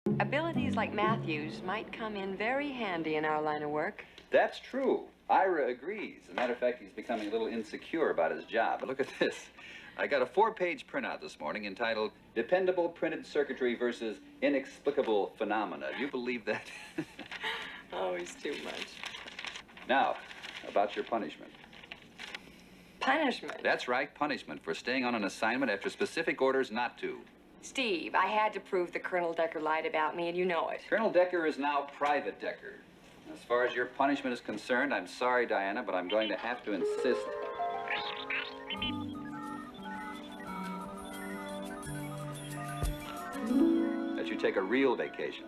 Abilities like Matthew's might come in very handy in our line of work. That's true. Ira agrees. As a matter of fact, he's becoming a little insecure about his job. But look at this. I got a 4-page printout this morning entitled Dependable Printed Circuitry versus Inexplicable Phenomena. Do you believe that? Always too much. Now, about your punishment. Punishment? That's right, punishment for staying on an assignment after specific orders not to. Steve, I had to prove that Colonel Decker lied about me, and you know it. Colonel Decker is now Private Decker. As far as your punishment is concerned, I'm sorry, Diana, but I'm going to have to insist. That you take a real vacation.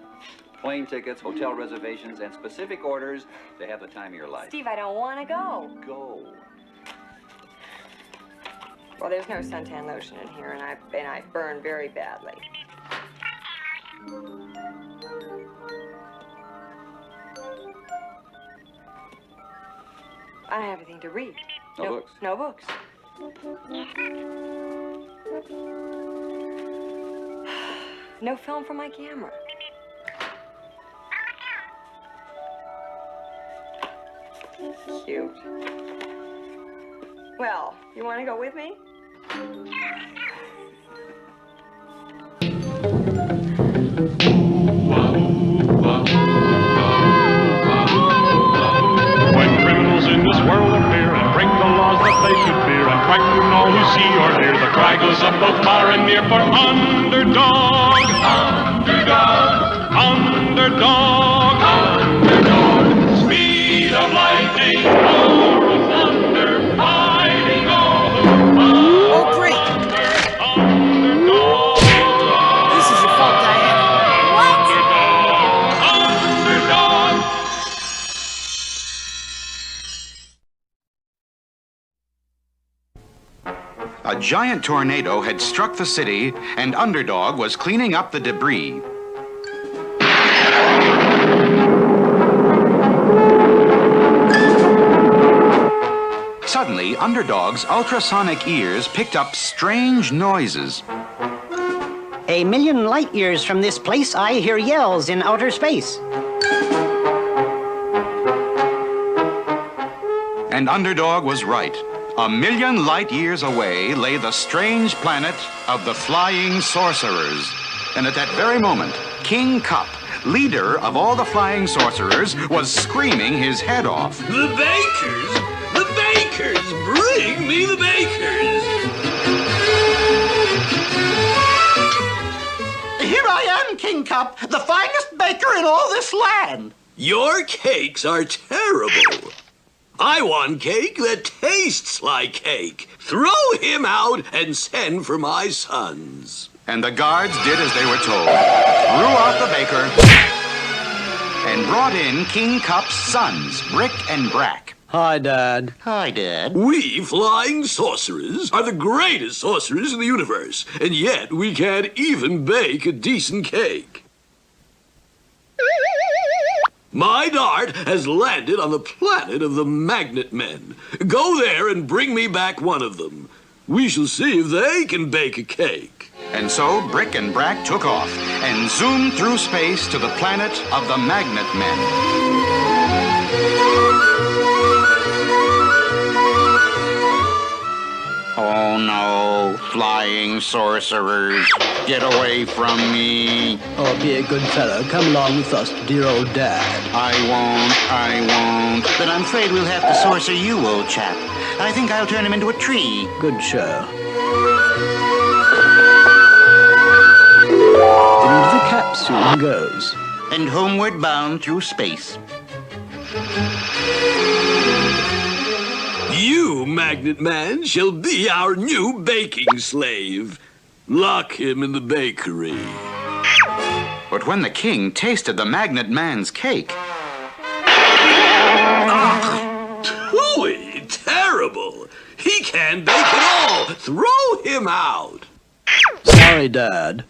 Plane tickets, hotel reservations, and specific orders to have the time of your life. Steve, I don't want to go. Go. Well, there's no suntan lotion in here, and I burn very badly. I don't have anything to read. No books? No books. No film for my camera. Cute. Well, you want to go with me? When criminals in this world appear and break the laws that they should fear and frighten all who see or hear, the cry goes up both far and near for underdog, underdog, underdog, underdog. Speed of lightning, roar of thunder, fighting all who fight. Oh, great! Underdog. This is your fault, Diana. What? Underdog. A giant tornado had struck the city, and Underdog was cleaning up the debris. Suddenly, Underdog's ultrasonic ears picked up strange noises. A million light years from this place, I hear yells in outer space. And Underdog was right. A million light years away lay the strange planet of the Flying Sorcerers. And at that very moment, King Kup, leader of all the Flying Sorcerers, was screaming his head off. The bakers! The bakers! Bring me the bakers! Here I am, King Kup, the finest baker in all this land. Your cakes are terrible. I want cake that tastes like cake. Throw him out and send for my sons. And the guards did as they were told. Threw out the baker and brought in King Kup's sons, Brick and Brack. Hi, Dad. Hi, Dad. We flying sorcerers are the greatest sorcerers in the universe, and yet we can't even bake a decent cake. My dart has landed on the planet of the Magnet Men. Go there and bring me back one of them. We shall see if they can bake a cake. And so Brick and Brack took off and zoomed through space to the planet of the Magnet Men. Oh no, flying sorcerers, get away from me. Oh, be a good fellow. Come along with us, dear old Dad. I won't. But I'm afraid we'll have to sorcer you, old chap. I think I'll turn him into a tree. Good show. Into the capsule goes. And homeward bound through space. You, Magnet Man, shall be our new baking slave. Lock him in the bakery. But when the king tasted the Magnet Man's cake... Tooey, terrible. He can't bake at all. Throw him out. Sorry, Dad.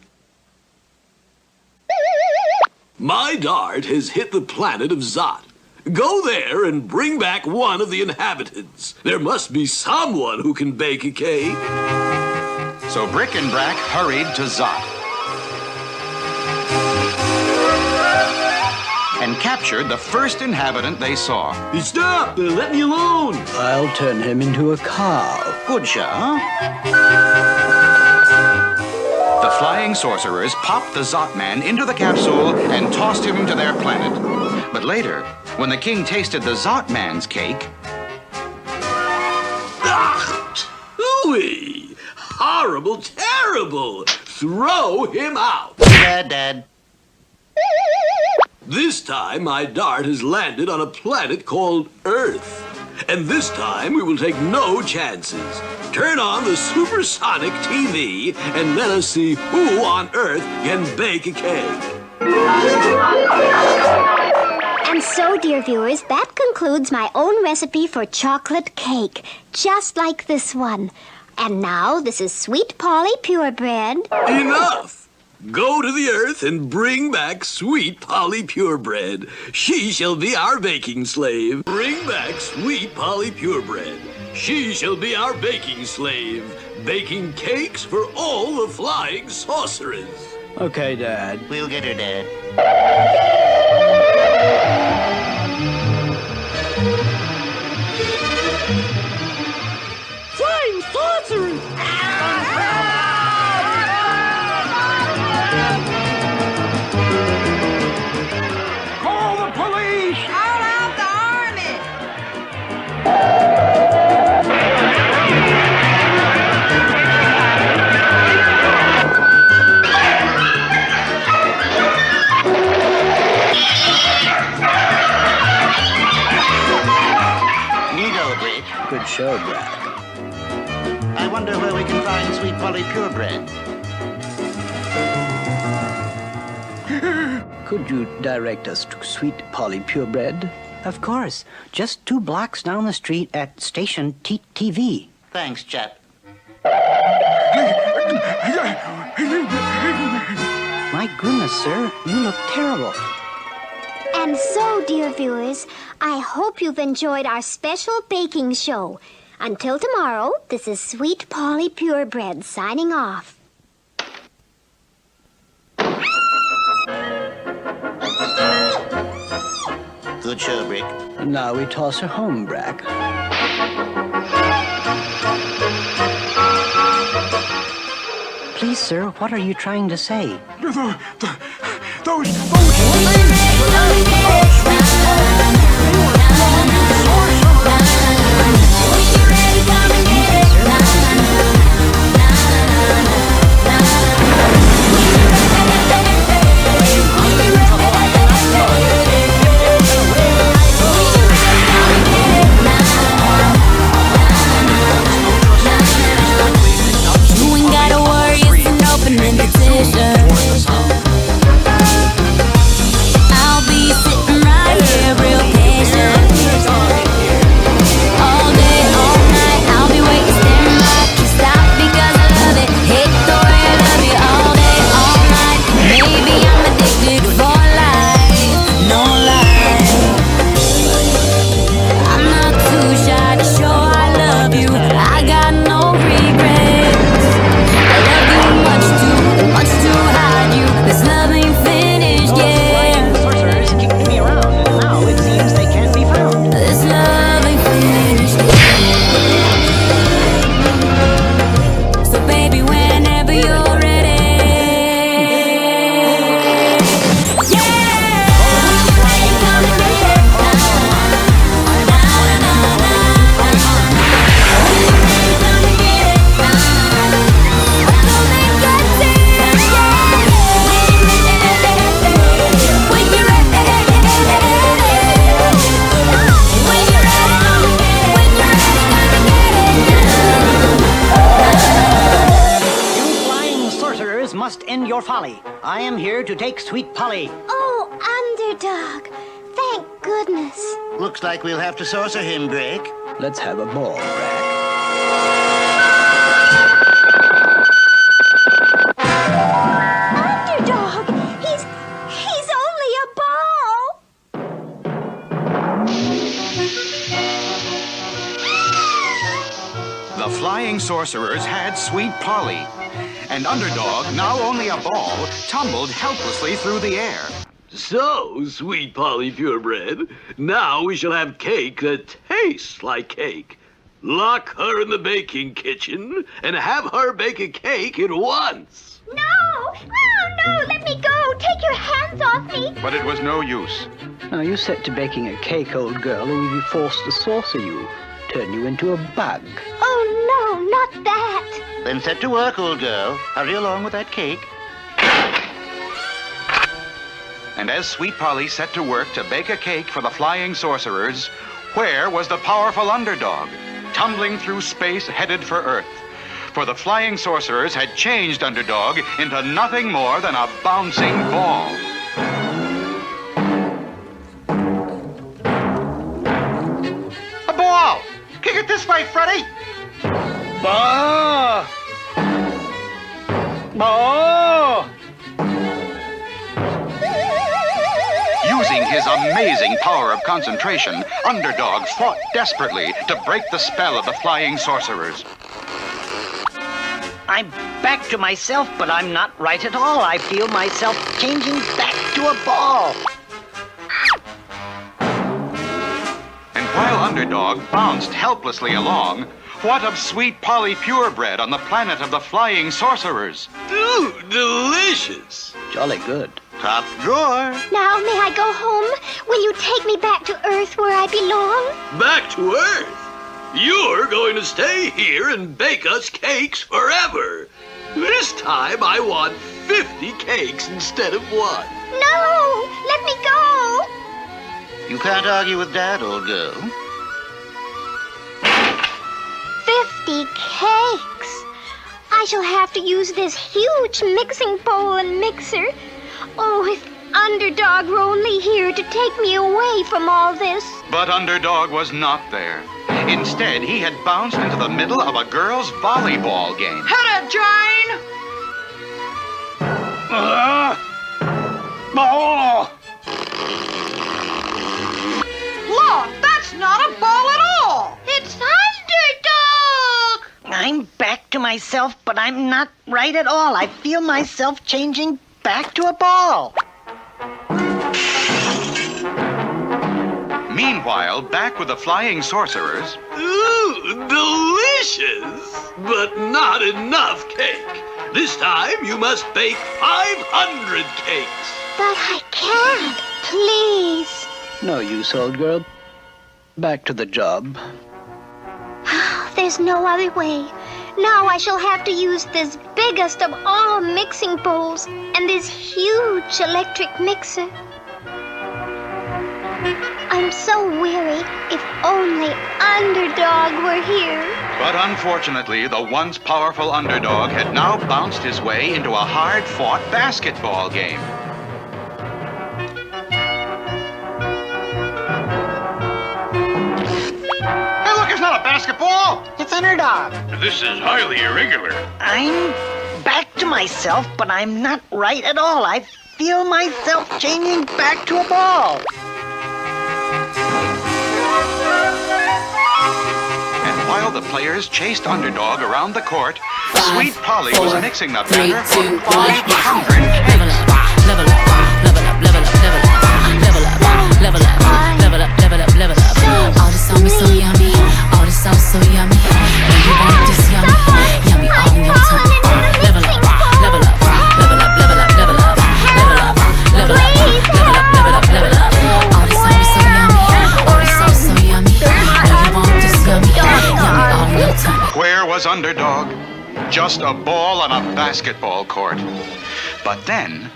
My dart has hit the planet of Zot. Go there and bring back one of the inhabitants. There must be someone who can bake a cake. So Brick and Brack hurried to Zot. captured the first inhabitant they saw. Stop! Let me alone! I'll turn him into a cow. Good, sir. The flying sorcerers popped the Zot-Man into the capsule and tossed him to their planet. But later, when the king tasted the Zot-Man's cake... Ooh-wee! Horrible, terrible! Throw him out! Dad. This time, my dart has landed on a planet called Earth. And this time, we will take no chances. Turn on the supersonic TV and let us see who on Earth can bake a cake. And so, dear viewers, that concludes my own recipe for chocolate cake, just like this one. And now, this is Sweet Polly Purebred. Enough! Go to the Earth and bring back Sweet Polly Purebred. She shall be our baking slave. Bring back Sweet Polly Purebred. She shall be our baking slave, baking cakes for all the flying sorcerers. Okay, Dad. We'll get her, Dad. Flying sorcerers! Call the police! Call out the army! Neato, Brick. Good show, Brad. I wonder where we can find Sweet Polly Purebred. Could you direct us to Sweet Polly Purebred? Of course. Just 2 blocks down the street at Station TV. Thanks, chap. My goodness, sir. You look terrible. And so, dear viewers, I hope you've enjoyed our special baking show. Until tomorrow, this is Sweet Polly Purebred signing off. Good show, Brick. And now we toss her home, Brack. Please, sir, what are you trying to say? Those I'll be sitting right here real patient. your folly. I am here to take Sweet Polly. Oh, Underdog. Thank goodness. Looks like we'll have to saucer him, Drake. Let's have a ball, Brack. Underdog! He's only a ball! The flying sorcerers had Sweet Polly, and Underdog, now only a ball, tumbled helplessly through the air. So, sweet Polly Purebred, now we shall have cake that tastes like cake. Lock her in the baking kitchen and have her bake a cake at once. No! Oh, no! Let me go! Take your hands off me! But it was no use. Now you set to baking a cake, old girl, and we'll be forced to saucer you. Turn you into a bug. Oh, no, not that! Then set to work, old girl. Hurry along with that cake. And as Sweet Polly set to work to bake a cake for the flying sorcerers, where was the powerful underdog, tumbling through space headed for Earth? For the flying sorcerers had changed Underdog into nothing more than a bouncing ball. A ball! Kick it this way, Freddy! Ball! Ball! Using his amazing power of concentration, Underdog fought desperately to break the spell of the flying sorcerers. I'm back to myself, but I'm not right at all. I feel myself changing back to a ball. And while Underdog bounced helplessly along, what of Sweet Polly Purebred on the planet of the flying sorcerers? Ooh, delicious. Jolly good. Top drawer. Now, may I go home? Will you take me back to Earth where I belong? Back to Earth? You're going to stay here and bake us cakes forever. This time I want 50 cakes instead of 1. No! Let me go! You can't argue with Dad, old girl. 50 cakes! I shall have to use this huge mixing bowl and mixer. Oh, if Underdog were only here to take me away from all this. But Underdog was not there. Instead, he had bounced into the middle of a girls' volleyball game. Hit it, Jane! Ball! Look, that's not a ball at all! It's Underdog! I'm back to myself, but I'm not right at all. I feel myself changing back to a ball. Meanwhile, back with the flying sorcerers, Ooh, delicious! But not enough cake. This time you must bake 500 cakes. But I can't. Please. No use, old girl. Back to the job. There's no other way. Now I shall have to use this biggest of all mixing bowls and this huge electric mixer. I'm so weary. If only Underdog were here. but unfortunately, the once powerful Underdog had now bounced his way into a hard-fought basketball game. Hey, look, it's not a basketball! It's Underdog. This is highly irregular. I'm back to myself, but I'm not right at all. I feel myself changing back to a ball. And while the players chased Underdog around the court, Sweet Polly was mixing the batter for 500 cakes. Level up, level up, level up, level up, level up, level up, level up, level up, level up. All this on me so yummy, all this sauce so yummy. And you want this yummy, yummy all in your tongue. Level up, level up, level up, level up, level up, level up, level up, level up, level up, level up. All this on me so yummy, all this sauce so yummy. And you want this yummy, yummy all in your tongue. Where was Underdog? Just a ball on a basketball court. But then,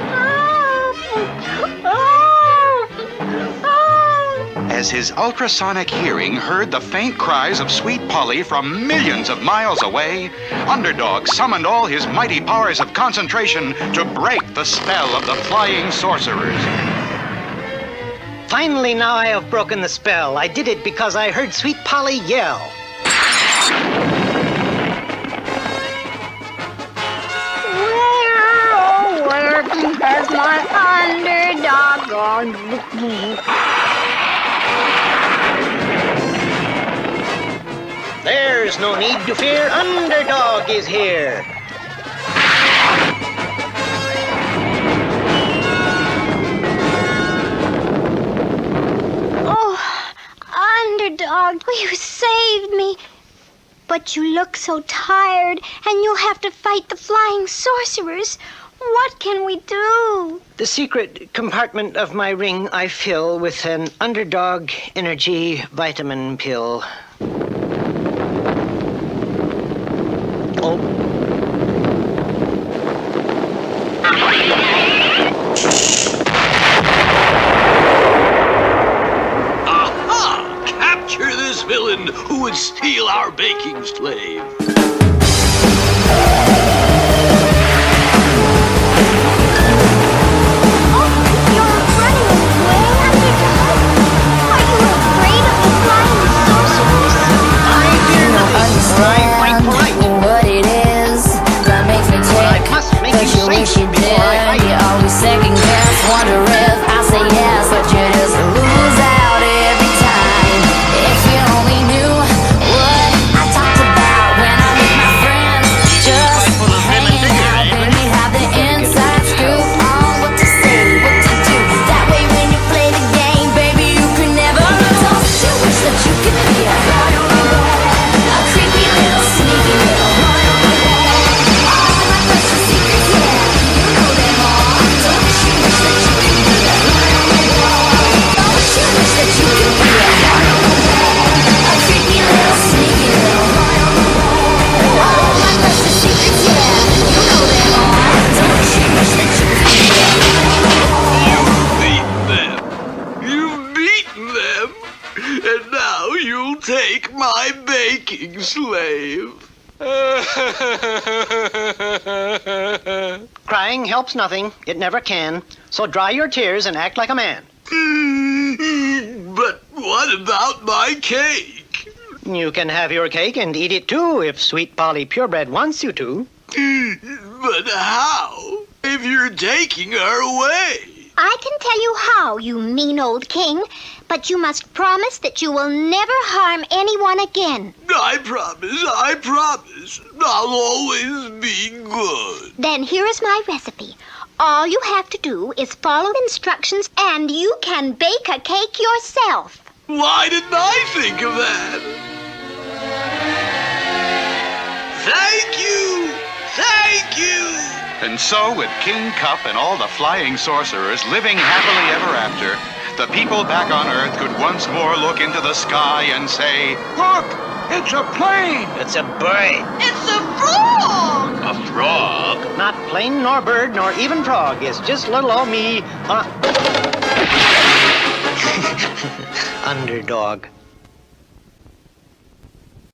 as his ultrasonic hearing heard the faint cries of Sweet Polly from millions of miles away, Underdog summoned all his mighty powers of concentration to break the spell of the flying sorcerers. Finally, now I have broken the spell. I did it because I heard Sweet Polly yell. Where has my Underdog gone? There's no need to fear. Underdog is here. want. Oh, you saved me. But you look so tired, and you'll have to fight the flying sorcerers. What can we do? The secret compartment of my ring I fill with an Underdog Energy vitamin pill. Oh. Aha! Capture this villain who would steal our baking slave. What it is that makes me tick. Cause you wish you did. You always second guess, wonder if I say yes, but you just lose out every time. If you only knew what I talked about when I'm with my friends, just hanging out, then we have the inside scoop on what to say, what to do. That way when you play the game, baby, you can never lose. You wish that you could be a creepy little sneaky little and now you'll take my baking slave. Crying helps nothing. It never can. So dry your tears and act like a man. But what about my cake? You can have your cake and eat it too if Sweet Polly Purebred wants you to. But how? If you're taking her away? I can tell you how, you mean old king. But you must promise that you will never harm anyone again. I promise. I'll always be good. Then here is my recipe. All you have to do is follow the instructions and you can bake a cake yourself. Why didn't I think of that? Thank you! Thank you! And so, with King Cup and all the flying sorcerers living happily ever after, the people back on Earth could once more look into the sky and say, "Look! It's a plane!" It's a bird. It's a frog! A frog? Not plane nor bird nor even frog. It's just little old me. Underdog.